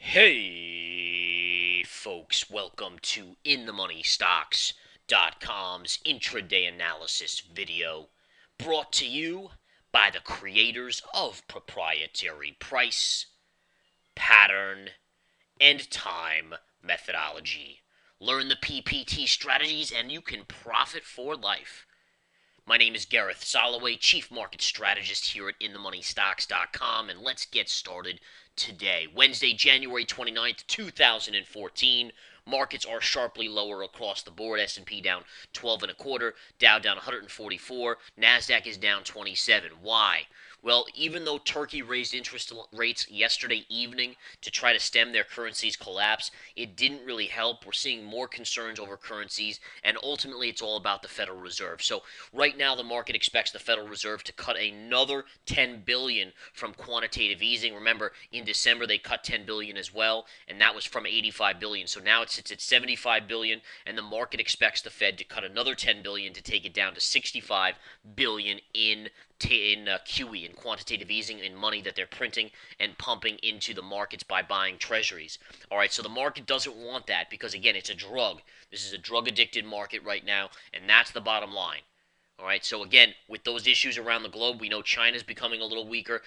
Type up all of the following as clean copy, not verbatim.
Hey, folks, welcome to InTheMoneyStocks.com's intraday analysis video, brought to you by the creators of proprietary price, pattern, and time methodology. Learn the PPT strategies and you can profit for life. My name is Gareth Soloway, Chief Market Strategist here at InTheMoneyStocks.com, and let's get started today. Wednesday, January 29th, 2014. Markets are sharply lower across the board. S&P down 12 and a quarter, Dow down 144, Nasdaq is down 27. Why? Well, even though Turkey raised interest rates yesterday evening to try to stem their currency's collapse, it didn't really help. We're seeing more concerns over currencies, and ultimately it's all about the Federal Reserve. So right now the market expects the Federal Reserve to cut another 10 billion from quantitative easing. Remember, in December they cut 10 billion as well, and that was from 85 billion. So now it sits at 75 billion, and the market expects the Fed to cut another 10 billion to take it down to 65 billion in QE, in quantitative easing, in money that they're printing and pumping into the markets by buying treasuries. All right, so the market doesn't want that because, again, it's a drug. This is a drug-addicted market right now, and that's the bottom line. All right, so again, with those issues around the globe, we know China's becoming a little weaker,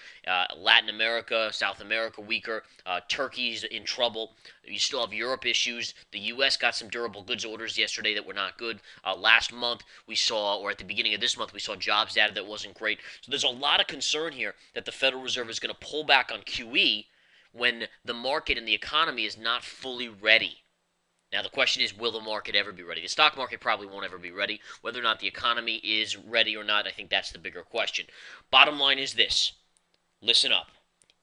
Latin America, South America weaker, Turkey's in trouble. You still have Europe issues. The U.S. got some durable goods orders yesterday that were not good. Last month, we saw, or at the beginning of this month, we saw jobs data that wasn't great. So there's a lot of concern here that the Federal Reserve is going to pull back on QE when the market and the economy is not fully ready. Now, the question is, will the market ever be ready? The stock market probably won't ever be ready. Whether or not the economy is ready or not, I think that's the bigger question. Bottom line is this. Listen up.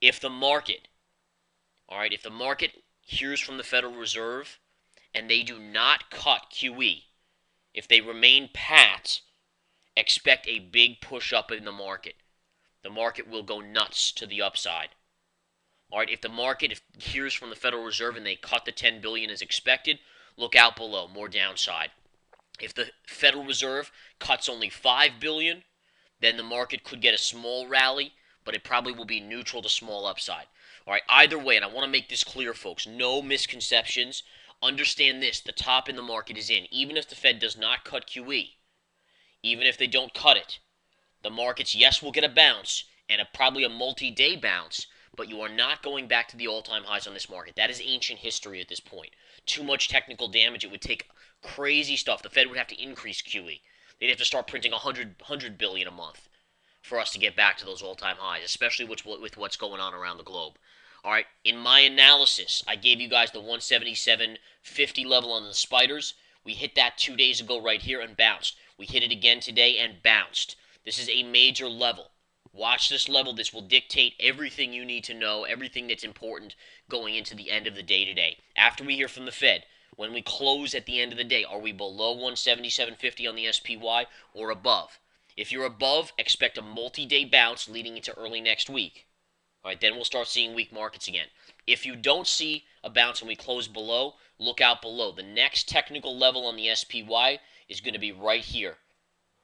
If the market, all right, if the market hears from the Federal Reserve and they do not cut QE, if they remain pat, expect a big push up in the market. The market will go nuts to the upside. All right, if the market hears from the Federal Reserve and they cut the 10 billion as expected, look out below, more downside. If the Federal Reserve cuts only 5 billion, then the market could get a small rally, but it probably will be neutral to small upside. All right, either way, and I want to make this clear, folks, no misconceptions. Understand this, the top in the market is in. Even if the Fed does not cut QE, even if they don't cut it, the markets, yes, will get a bounce, and probably a multi-day bounce, but you are not going back to the all-time highs on this market. That is ancient history at this point. Too much technical damage. It would take crazy stuff. The Fed would have to increase QE. They'd have to start printing 100 billion a month for us to get back to those all-time highs, especially with what's going on around the globe. All right, in my analysis, I gave you guys the 177.50 level on the spiders. We hit that 2 days ago right here and bounced. We hit it again today and bounced. This is a major level. Watch this level. This will dictate everything you need to know, everything that's important going into the end of the day today. After we hear from the Fed, when we close at the end of the day, are we below 177.50 on the SPY or above? If you're above, expect a multi-day bounce leading into early next week. All right, then we'll start seeing weak markets again. If you don't see a bounce and we close below, look out below. The next technical level on the SPY is going to be right here.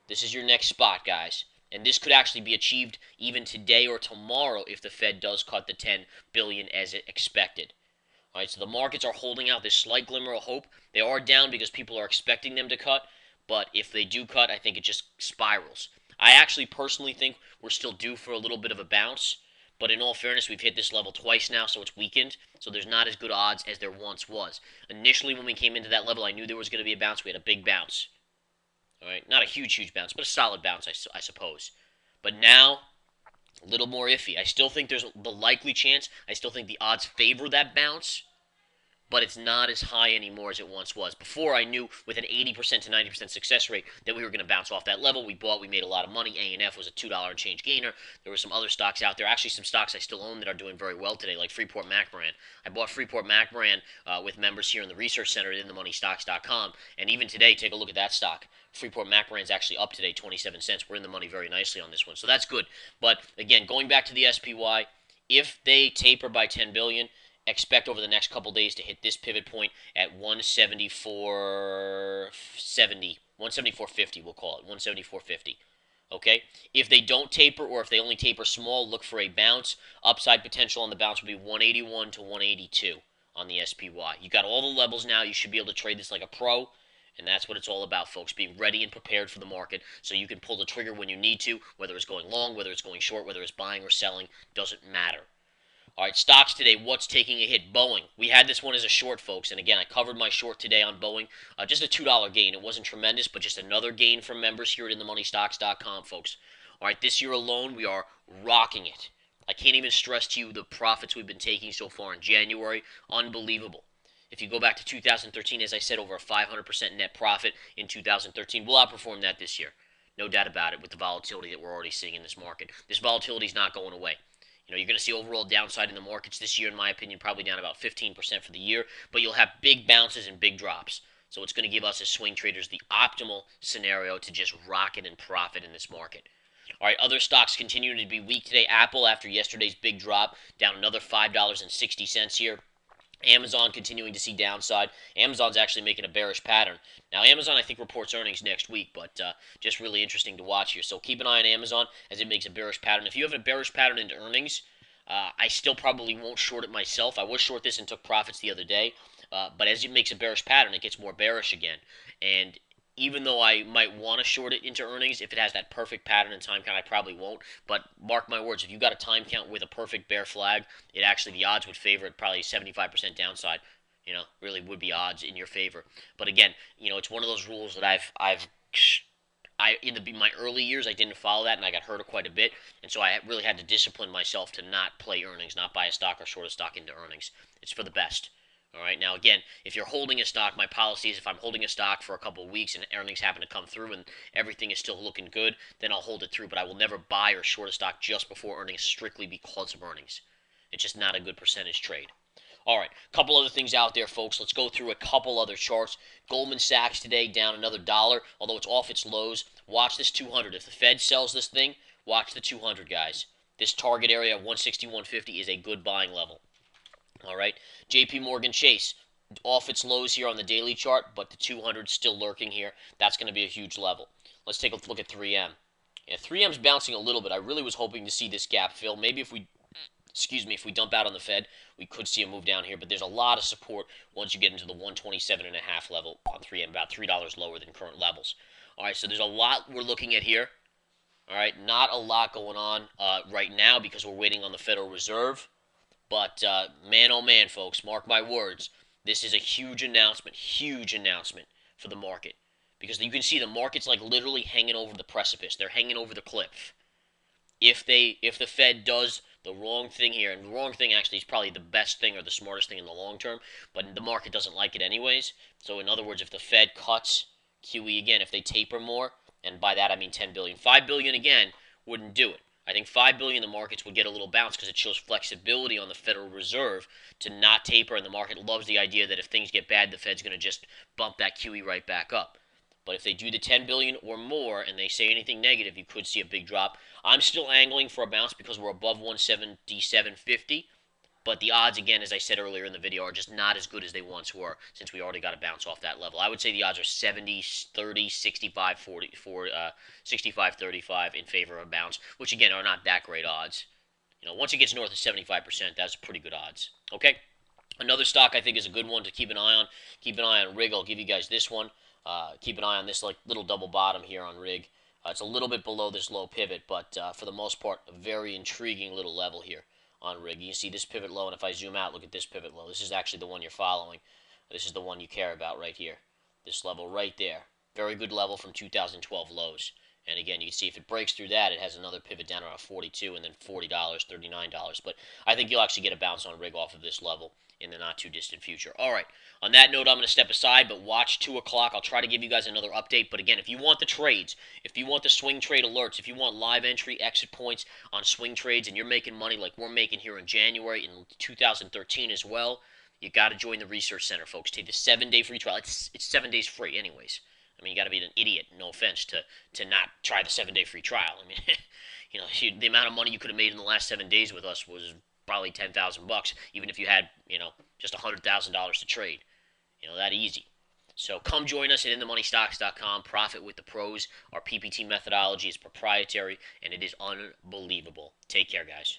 This is your next spot, guys. And this could actually be achieved even today or tomorrow if the Fed does cut the 10 billion as expected. All right, so the markets are holding out this slight glimmer of hope. They are down because people are expecting them to cut, but if they do cut, I think it just spirals. I actually personally think we're still due for a little bit of a bounce, but in all fairness, we've hit this level twice now, so it's weakened, so there's not as good odds as there once was. Initially, when we came into that level, I knew there was going to be a bounce. We had a big bounce. All right, not a huge bounce, but a solid bounce, I suppose. But now, a little more iffy. I still think there's the likely chance. I still think the odds favor that bounce, but it's not as high anymore as it once was. Before, I knew with an 80% to 90% success rate that we were going to bounce off that level. We bought, we made a lot of money. A&F was a $2 and change gainer. There were some other stocks out there. Actually, some stocks I still own that are doing very well today, like Freeport Mac brand. I bought Freeport Mac brand with members here in the research center at InTheMoneyStocks.com, and even today, take a look at that stock. Freeport Mac brand's actually up today 27 cents. We're in the money very nicely on this one, so that's good. But again, going back to the SPY, if they taper by 10 billion, expect over the next couple days to hit this pivot point at 174.70, 174.50, we'll call it 174.50. Okay? If they don't taper or if they only taper small, look for a bounce. Upside potential on the bounce would be 181 to 182 on the SPY. You got all the levels now. You should be able to trade this like a pro. And that's what it's all about, folks. Being ready and prepared for the market so you can pull the trigger when you need to, whether it's going long, whether it's going short, whether it's buying or selling, doesn't matter. All right, stocks today. What's taking a hit? Boeing. We had this one as a short, folks. And again, I covered my short today on Boeing. Just a $2 gain. It wasn't tremendous, but just another gain from members here at InTheMoneyStocks.com, folks. All right, this year alone, we are rocking it. I can't even stress to you the profits we've been taking so far in January. Unbelievable. If you go back to 2013, as I said, over a 500% net profit in 2013. We'll outperform that this year. No doubt about it with the volatility that we're already seeing in this market. This volatility is not going away. You're going to see overall downside in the markets this year, in my opinion, probably down about 15% for the year, but you'll have big bounces and big drops. So it's going to give us as swing traders the optimal scenario to just rocket and profit in this market. All right, other stocks continue to be weak today. Apple, after yesterday's big drop, down another $5.60 here. Amazon continuing to see downside. Amazon's actually making a bearish pattern. Now, Amazon, I think, reports earnings next week, but just really interesting to watch here. So keep an eye on Amazon as it makes a bearish pattern. If you have a bearish pattern into earnings, I still probably won't short it myself. I was short this and took profits the other day, but as it makes a bearish pattern, it gets more bearish again. And even though I might want to short it into earnings, if it has that perfect pattern and time count, I probably won't. But mark my words, if you got a time count with a perfect bear flag, it actually, the odds would favor it, probably 75% downside. Really would be odds in your favor. But again, it's one of those rules that in my early years, I didn't follow that, and I got hurt quite a bit, and so I really had to discipline myself to not play earnings, not buy a stock or short a stock into earnings. It's for the best. All right. Now, again, if you're holding a stock, my policy is if I'm holding a stock for a couple of weeks and earnings happen to come through and everything is still looking good, then I'll hold it through. But I will never buy or short a stock just before earnings strictly because of earnings. It's just not a good percentage trade. All right, a couple other things out there, folks. Let's go through a couple other charts. Goldman Sachs today down another dollar, although it's off its lows. Watch this 200. If the Fed sells this thing, watch the 200, guys. This target area of 160-150 is a good buying level. All right, JP Morgan Chase off its lows here on the daily chart, but the 200 still lurking here. That's going to be a huge level. Let's take a look at 3M. Yeah, 3M's bouncing a little bit. I really was hoping to see this gap fill. Maybe if we dump out on the Fed, we could see a move down here, but there's a lot of support once you get into the 127.5 level on 3M, about $3 lower than current levels. All right, so there's a lot we're looking at here. All right, not a lot going on right now because we're waiting on the Federal Reserve. But man, oh man, folks, mark my words. This is a huge announcement for the market. Because you can see the market's like literally hanging over the precipice. They're hanging over the cliff. If the Fed does the wrong thing here, and the wrong thing actually is probably the best thing or the smartest thing in the long term, but the market doesn't like it anyways. So in other words, if the Fed cuts QE again, if they taper more, and by that I mean 10 billion, 5 billion again wouldn't do it. I think 5 billion the markets would get a little bounce because it shows flexibility on the Federal Reserve to not taper, and the market loves the idea that if things get bad, the Fed's going to just bump that QE right back up. But if they do the 10 billion or more and they say anything negative, you could see a big drop. I'm still angling for a bounce because we're above 177.50. But the odds, again, as I said earlier in the video, are just not as good as they once were since we already got a bounce off that level. I would say the odds are 70-30, 65-40, 65-35 in favor of a bounce, which, again, are not that great odds. Once it gets north of 75%, that's pretty good odds. Okay? Another stock I think is a good one to keep an eye on. Keep an eye on RIG. I'll give you guys this one. Keep an eye on this little double bottom here on RIG. It's a little bit below this low pivot, but for the most part, a very intriguing little level here on RIG. You see this pivot low, and if I zoom out, look at this pivot low. This is actually the one you're following. This is the one you care about right here. This level right there. Very good level from 2012 lows. And again, you can see if it breaks through that, it has another pivot down around 42 and then $40, $39. But I think you'll actually get a bounce on RIG off of this level in the not too distant future. All right. On that note, I'm going to step aside, but watch 2 o'clock. I'll try to give you guys another update. But again, if you want the trades, if you want the swing trade alerts, if you want live entry exit points on swing trades, and you're making money like we're making here in January and 2013 as well, you got to join the Research Center, folks. Take the 7-day free trial. It's 7 days free anyways. I mean, you got to be an idiot, no offense, to not try the 7-day free trial. I mean, the amount of money you could have made in the last 7 days with us was probably $10,000 bucks, even if you had, just $100,000 to trade. That easy. So come join us at InTheMoneyStocks.com. Profit with the pros. Our PPT methodology is proprietary and it is unbelievable. Take care, guys.